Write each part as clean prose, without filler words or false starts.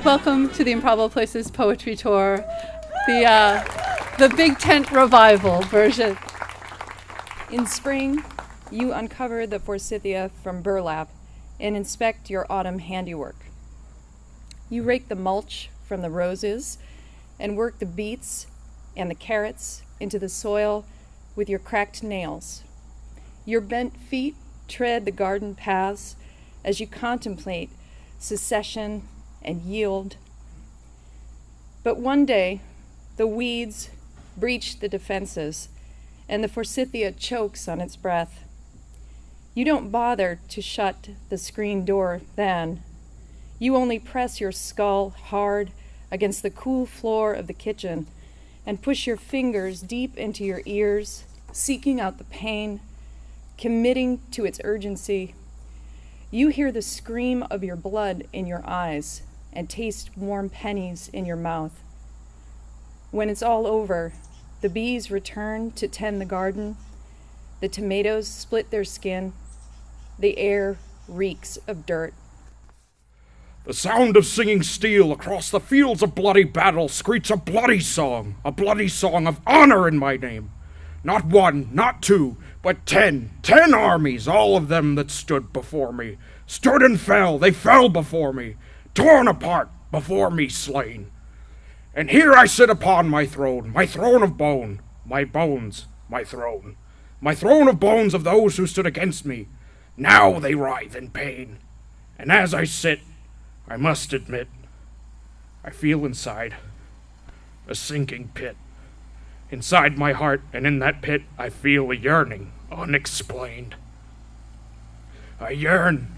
Welcome to the Improbable Places Poetry Tour, the Big Tent Revival version. In spring, you uncover the forsythia from burlap and inspect your autumn handiwork. You rake the mulch from the roses and work the beets and the carrots into the soil with your cracked nails. Your bent feet tread the garden paths as you contemplate succession and yield. But one day, the weeds breach the defenses, and the forsythia chokes on its breath. You don't bother to shut the screen door then. You only press your skull hard against the cool floor of the kitchen and push your fingers deep into your ears, seeking out the pain, committing to its urgency. You hear the scream of your blood in your eyes and taste warm pennies in your mouth. When it's all over, the bees return to tend the garden, the tomatoes split their skin, the air reeks of dirt. The sound of singing steel across the fields of bloody battle screech a bloody song of honor in my name. Not one, not two, but 10 armies, all of them that stood before me. Stood and fell, they fell before me, torn apart, before me slain. And here I sit upon my throne of bone, my bones, my throne of bones of those who stood against me. Now they writhe in pain. And as I sit, I must admit, I feel inside a sinking pit. Inside my heart, and in that pit, I feel a yearning unexplained. I yearn,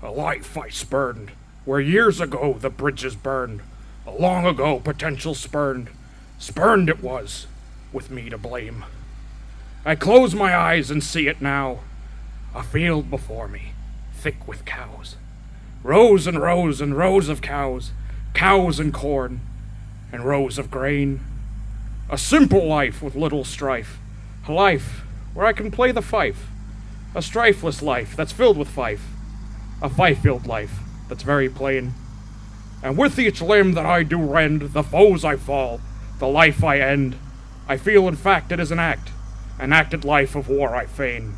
a life I spurned, where years ago the bridges burned, a long ago potential spurned it was, with me to blame. I close my eyes and see it now, a field before me, thick with cows. Rows and rows and rows of cows, cows and corn, and rows of grain. A simple life with little strife, a life where I can play the fife, a strifeless life that's filled with fife, a fife-filled life that's very plain. And with each limb that I do rend, the foes I fall, the life I end, I feel in fact it is an acted life of war I feign.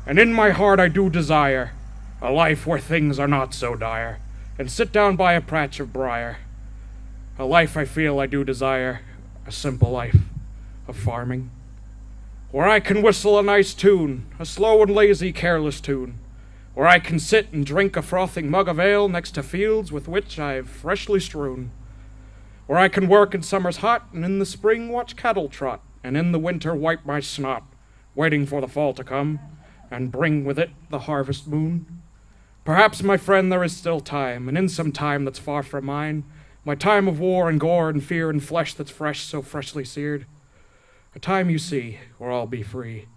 And in my heart I do desire a life where things are not so dire, and sit down by a patch of briar. A life I feel I do desire, a simple life of farming, where I can whistle a nice tune, a slow and lazy, careless tune, where I can sit and drink a frothing mug of ale next to fields with which I've freshly strewn, where I can work in summer's hot, and in the spring watch cattle trot, and in the winter wipe my snot, waiting for the fall to come, and bring with it the harvest moon. Perhaps, my friend, there is still time, and in some time that's far from mine, my time of war and gore and fear and flesh that's fresh, so freshly seared. A time, you see, where I'll be free,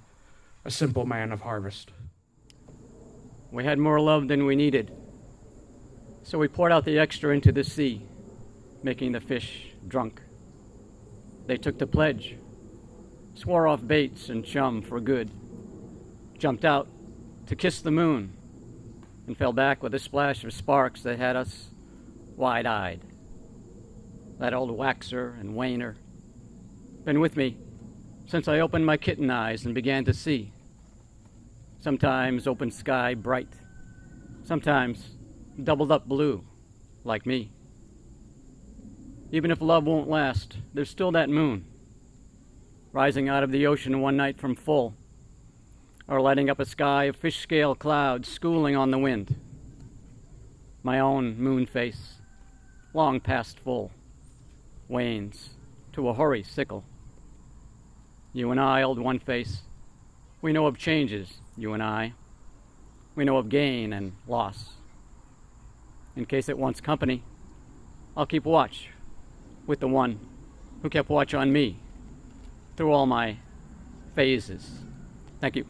a simple man of harvest. We had more love than we needed, so we poured out the extra into the sea, making the fish drunk. They took the pledge, swore off baits and chum for good, jumped out to kiss the moon, and fell back with a splash of sparks that had us wide-eyed. That old waxer and wainer, been with me since I opened my kitten eyes and began to see. Sometimes open sky bright, sometimes doubled up blue, like me. Even if love won't last, there's still that moon, rising out of the ocean one night from full, or lighting up a sky of fish-scale clouds schooling on the wind. My own moon face, long past full, wanes to a hoary sickle. You and I, old one face, we know of changes, you and I. We know of gain and loss. In case it wants company, I'll keep watch with the one who kept watch on me through all my phases. Thank you.